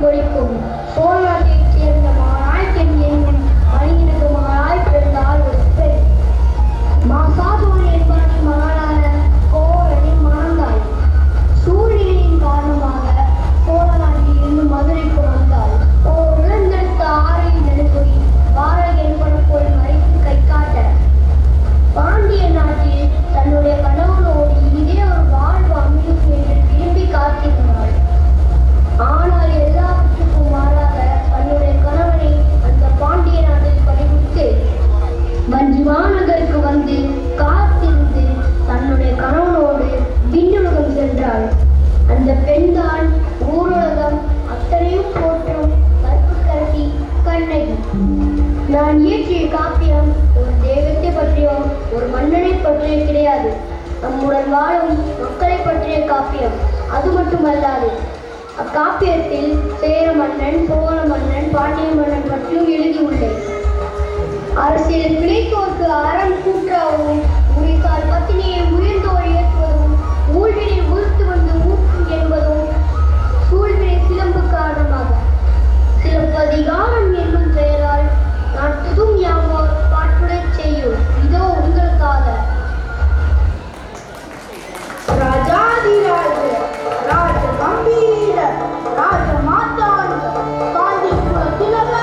கொடிக்கும் சோழநாட்டைச் சேர்ந்த மகனாய் பெண் என்னும் மனிதனுக்கு மகனாய் பிறந்தால் ஒரு பெண். மாசாசோன் என்பவனின் மகனான கோவலனை மணந்தாள். சூழ்நிலையின் காரணமாக சோழ நாட்டில் இருந்து மதுரைக்கு வந்தாள். ஓர் இழந்தெடுத்த ஆரையில் நெடுங்கொடி வாரகை என்பன போல் மறைத்து கை காட்ட பாண்டிய நாட்டில் தன்னுடைய கணவனோடு இனிதே ஒரு வாழ்வு அமையும் என்று விரும்பி காத்திருந்தாள். ஆனால் எல்லாவற்றுக்கும் மாறாக தன்னுடைய கணவனை அந்த பாண்டிய நாட்டில் பறிமுடித்து வஞ்சிமாநகருக்கு வந்து காத்திருந்து தன்னுடைய கணவனோடு விண்ணுலகம் சென்றாள். அந்த பெண்தான் ஊருலகம் அத்தனையும் போற்றும் கற்புக்கரசி கண்ணகி. நான் இயற்றிய காப்பியம் ஒரு தெய்வத்தை பற்றியோ ஒரு மன்னனை பற்றிய கிடையாது. நம்முடன் வாழும் மக்களை பற்றிய காப்பியம். அது மட்டுமல்லாது அக்காப்பியத்தில் சேர மன்னன், சோழ மன்னன், பாண்டிய மன்னன் பற்றியும் எழுதியுள்ளேன். அரசியல் பிழைத்தோருக்கு அறம் கூற்றாகவும் உரிசால் பத்தினியை உயர்ந்தோர் ஏற்றுவதும் ஊழ்வினை உறுத்து வந்து ஊற்றும் என்பதும் சூழ்வினை சிலம்பு காரணமாக சிலப்பதிகாரம் என்னும் பெயரால் நாட்டுதும் யாவோர் பாட்டுடை செய்யும். இதோ உங்களுக்காக. ராஜாதிராஜ ராஜ கம்பீர ராஜ மாதாண்ட காந்தி குல திலக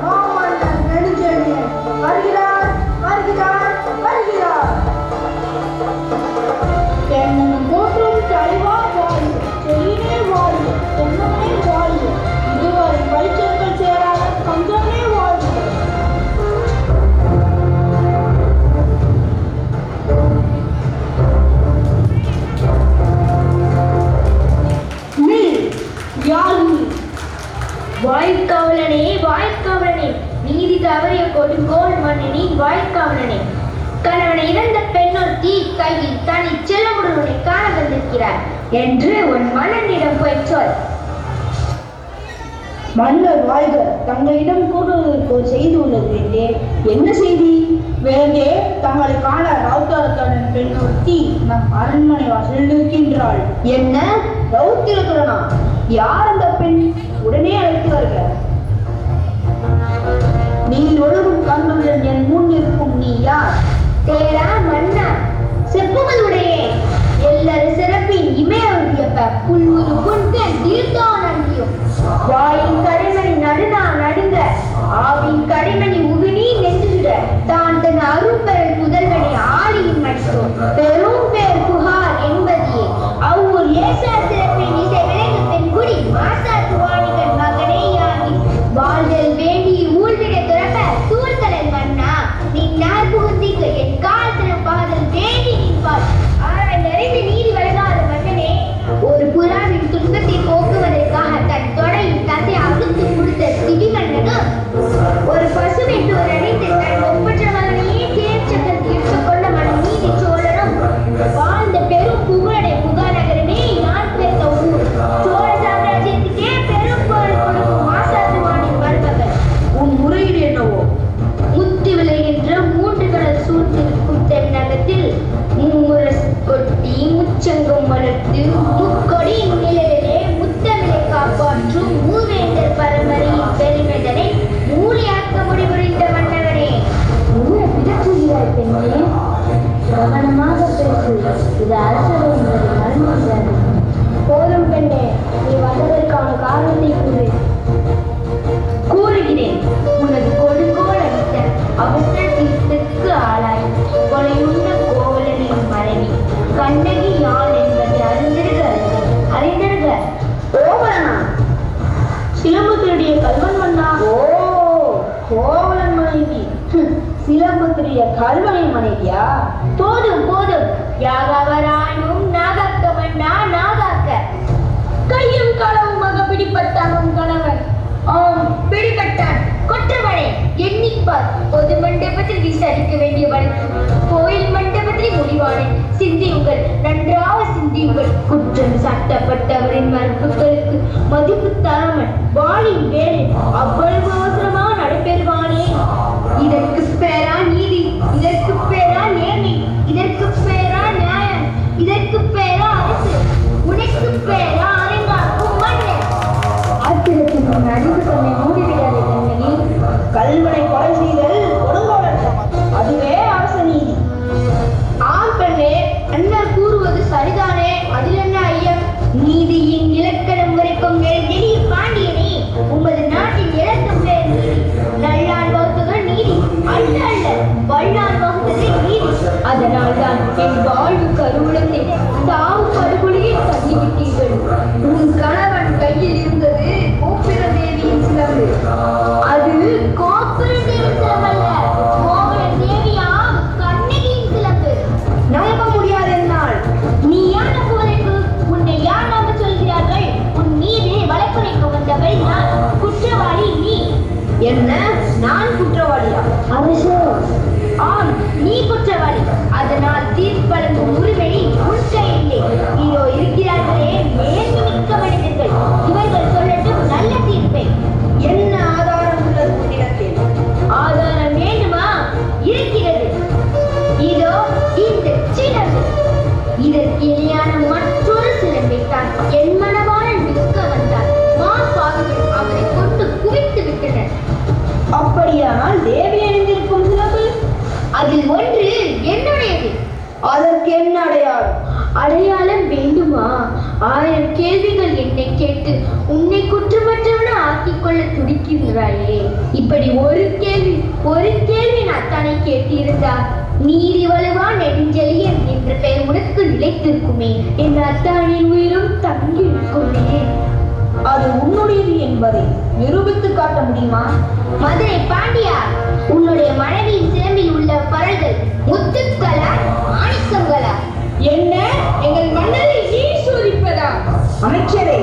மாமன்னர் நெடுஞ்செழியன் வருகிறார் வருகிறார் வருகிறார். தென்னகம் போற்றும் தலைவா வாழ்வு, செழினே வாழ்வு, தென்னமே வாழ்வு, இதுவரை பரிச்சயங்கள் சேராத கஞ்சனே வாழ்வு. வாய்க்காவலனே வாய்க்காவலனே, நீதி தவறிய கொடுங்கோல் மன்னனே வாய்க்காவலனே, கணவனை இழந்த பெண்ணொருத்தி கையில் தனி செல்லமுடனுடைய காண வந்திருக்கிறார் என்று உன் மன்னனிடம் போய் சொல். மன்னர் வாழ்க, தங்களிடம் கூறுவதற்கு ஒரு செய்தி உள்ளது வேண்டே. என்ன செய்தி? வேண்டே, தங்களை காண ரவுத்திரத்துடன் பெண்ணொருத்தி நம் அரண்மனை வாசலில் இருக்கின்றாள். என்ன ரவுத்திரத்துடனா? யார் அந்த பெண்? உடனே அழைத்து வருக. நீ ஒழுகும் கண்களுடன் என் முன் இருக்கும் நீ யார்? தேரா மன்னா செப்புகளுடைய எல்லாரும் சிறப்பின் இமையப்ப புல்லுரு புண்கன் தீர்த்தோ நன்றியும் வாயின் கடைமணி நடுநா நடுங்க ஆவின் கடைமணி உகினி நெஞ்சுகிட தான் தன் அரும்பெறல் முதல்வனை ஆளியின் மற்றோம் பெரும் பேர் புகார் என்பதையே அவ்வூர் ஏசா சிறப்பின் இசை விலங்கு பெண் குடி மாசாத்து வாணிகன் மகனே யாகி வாழ்தல் வேண்டி ஊழ்விட துறப்ப சூழ்தலன் மன்னா நீ நார் புகுந்திக்கு என் காலத்தின பாதல் தேடி நிற்பார் அவன் அறிந்து நீதி வழங்காத மன்னனே ஒரு புறாவின் துன்பத்தை போக்குவதற்காக தன் தொடையின் தசை அறுத்து கொடுத்த திடிமன்னனும் ஒரு பசுவென்றோர் அடைந்து தன் ஒப்பற்ற மகனையே தேர்ச்சக்கரத்தில் எடுத்துக்கொண்ட மன நீதி சோழனும் வாழ்ந்த பெரும் புகழடை புகாநகரமே நான் பிறந்த ஊர் சோழ சாம்ராஜ்யத்துக்கே பெரும் புகழ் கொடுக்கும் மாசாத்துவானின் மருமகள். உன் முறையீடு என்னவோ? முத்தி விளைகின்ற மூன்று கடல் சூழ்ந்திருக்கும் தென்னகத்தில் மும்முரசு கொட்டி முச்சங்கம் வளர்த்து முக்கொடியின் நிலையிலே முத்தமிழை காப்பாற்றும் மூவேந்தர் பரம்பரையின் பெருமைதனை மூலியாக்க முடிவுறிந்த மன்னவனே. என்ன பிதற்றுகிறாய் பெண்ணே? கவனமாக பேசு. இது அரசவை என்பதை மறந்துவிடாது. போதும் பெண்ணே, நீ வந்ததற்கான காரணத்தை கூறுகிறேன். உனது கொடுங்கோல் அடித்த அபத்தத்திற்கு ஆளாய் கொலையுண்ட கோவலனின் மனைவி கண்ணகி யான் என்பதை அறிந்திருக. கோவலனா? சிலம்புத்திரிய கல்வன் மன்னா? ஓ, கோவலன் மனைவி. சிலம்புத்திரிய கல்வனின் மனைவியா? போதும் போதும், யாகவரானும் நாகாக்க மன்னா நாகாக்க. கையும் களவுமாக பிடிப்பட்டான் உன் கணவன். ஆம், பிடிபட்டான். கொற்றவனே எண்ணிப்பார். பொது மண்டபத்தில் விசாரிக்க வேண்டிய வழக்கு கோயில் மண்டபத்தில் முடிவானேன். சிந்தியுங்கள், நன்றாக சிந்தியுங்கள். குற்றம் சாட்டப்பட்டவரின் மறுப்புகளுக்கு மதிப்பு தராமல் வாளின் வேலை அவ்வளவு அவசரமாக நடைபெறுவானே. இதற்கு பேரா நீதி, இதற்கு பேரா நேர்மை, இதற்கு பேரா நியாயம், இதற்கு பேரா அரசு, உனக்கு பேரா அரங்காக்கும் மன்னன். ஆத்திரத்தின் குற்றவாளி நீ. என்ன, நான் குற்றவாளியா? அரசே, ஆம், நீ குற்றவாளி. அதனால் தீர்ப்பளிக்கும் உரிமை உன் கையிலே. இதோ இருக்கிறார்களே மேன்மிக்க மனிதர்கள், இவர்கள் சொல்லட்டும் நல்ல தீர்ப்பை. என்ன ஆதாரம் உள்ளது உன்னிடத்தில்? ஆதாரம் வேண்டுமா? இருக்கிறது. இதோ இந்த சிலம்பு. இதற்கு இணையான மற்றொரு சிலம்பை தான் என் மனவாளன் விற்க வந்தார். மாபாவிகள் அவரை கொண்டு குவித்து விட்டனர். அப்படியானால் தேவி அணிந்திருக்கும் சிலம்பு? அதில் ஒன்று என்னுடையது. அதற்கு என்ன அடையாளம்? அடையாளம் வேண்டுமா? 1000 கேள்விகள் என்னை கேட்டு உன்னை குற்றமற்றவன ஆக்கிக் கொள்ள துடிக்கின்றாயே. இப்படி ஒரு கேள்வி நான் தானே கேட்டிருந்தா நீதி வலுவா நெடுஞ்செழியன் என்ற பெயர் உனக்கு நிலைத்திருக்குமே. என் அத்தானின் உயிரும் தங்கியிருக்குமே. அது உன்னுடையது என்பதை நிரூபித்து காட்ட முடியுமா? மதுரை பாண்டியா, உன்னுடைய மனைவியின் சிலம்பில் உள்ள பரல்கள் முத்துக்களா மாணிக்கங்களா? என்ன, எங்கள் மன்னரை நீ சோதிப்பதா? அமைச்சரே,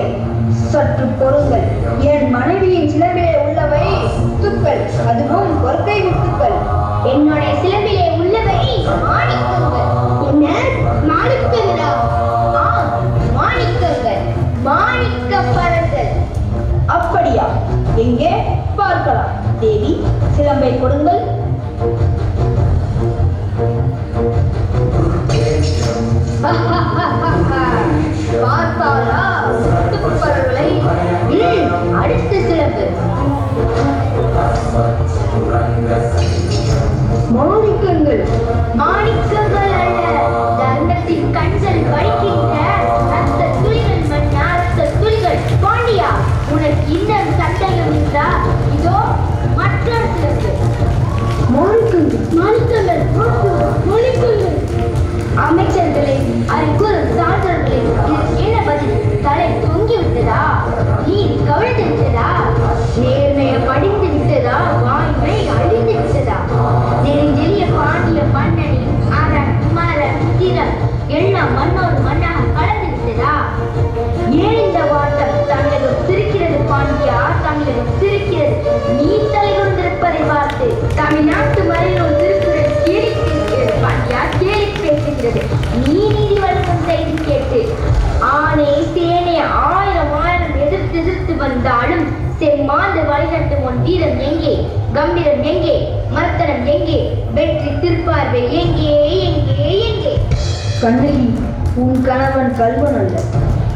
சற்று பொறுங்கள். என் மனைவியின் சிலம்பிலே உள்ளவை முத்துக்கள், அதுவும் பொற்கை முத்துக்கள். என்னுடைய சிலம்பிலே உள்ளவை மாணிக்கங்கள். என்ன, மாணிக்கங்களா? ஆம், மாணிக்கங்கள், மாணிக்க பரல்கள். அப்படியா? எங்கே பார்க்கலாம். தேவி, சிலம்பை கொடுங்கள். பார்த்தாரா முத்துப்பரல்களை? அடுத்த சிலம்பு. மாணிக்கங்கள். மாணிக்கங்கள் அல்ல, தர்மத்தின் கண்கள் வடிக்கின்ற ரத்த துளிகள் மன்னா, ரத்த துளிகள். பாண்டியா, உனக்கு இன்னும் சந்தேகம் இருந்தா இதோ மற்றொரு சிலம்பு. மாணிக்கங்கள். மாணிக்கங்கள், மாணிக்கங்கள். அமைச்சர்களை அறிகுறும் சான்றர்களை இதற்கு என்ன பதில்? தலை தொங்கி விட்டதா? நீதி கவிழ்ந்து விட்டதா? நேர்மையை படித்து விட்டதா? வாய்மை அழிந்து விட்டதா? நெடுஞ்செழிய பாண்டிய மன்னனின் அரண் மரம் திறம் எல்லாம் மண்ணோடு மண்ணாக கலந்து விட்டதா? ஏன் இந்த வாட்டம்? தமிழகம் சிரிக்கிறது பாண்டியா, தமிழகம் சிரிக்கிறது. நீ தலைகொண்டிருப்பதை பார்த்து தமிழ்நாட்டு மறைநூல் திருக்குறள் கேலி பேசுகிறது பாண்டியா, கேலி பேசுகிறது. நீ நீதி வழக்கம் செய்து கேட்டு ஆனை சேனை 1000 எதிர்த்து வந்தாலும் செம்மாந்து வழிநட்டும் உன் வீரம் எங்கே? கம்பீரம் எங்கே? மர்த்தனம் எங்கே? வெற்றி திருப்பார்வை எங்கே? எங்கே? எங்கே? கண்ணகி, உன் கணவன் கல்வன் அல்ல.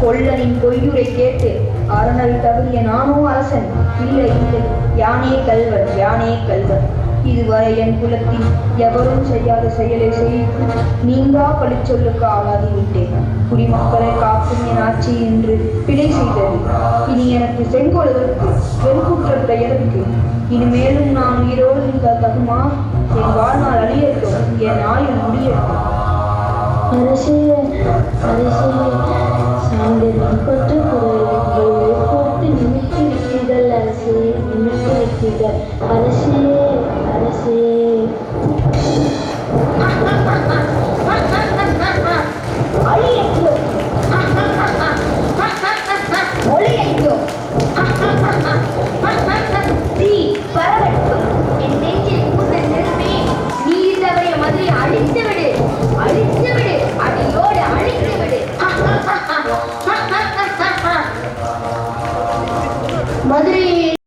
கொல்லனின் பொய்யுரை கேட்டு அரணை தவறிய நானோ அரசன். இல்லை இல்லை, யானே கல்வன், யானே கல்வன். இதுவரை என் குலத்தில் எவரும் செய்யாத செயலை செய்து நீங்கா பழிச்சொல்லுக்கு ஆளாகிவிட்டேன். குடிமக்களை காக்கும் என் ஆட்சி என்று பிழை செய்தது. இனி எனக்கு செங்கோலுக்கு வெண்குற்றத்தை எதற்கு? இனிமேலும் நான் உயிரோடு இருந்தால் தகுமா? என் வாழ்நாள் அழியட்டும், என் ஆயுள் முடியட்டும். அரசே, அரசே, சாயந்தரம் கொற்ற குரலை கொடுத்து நிமித்தி விட்டீர்கள். அரசே, நிமித்தி விட்டீர்கள்.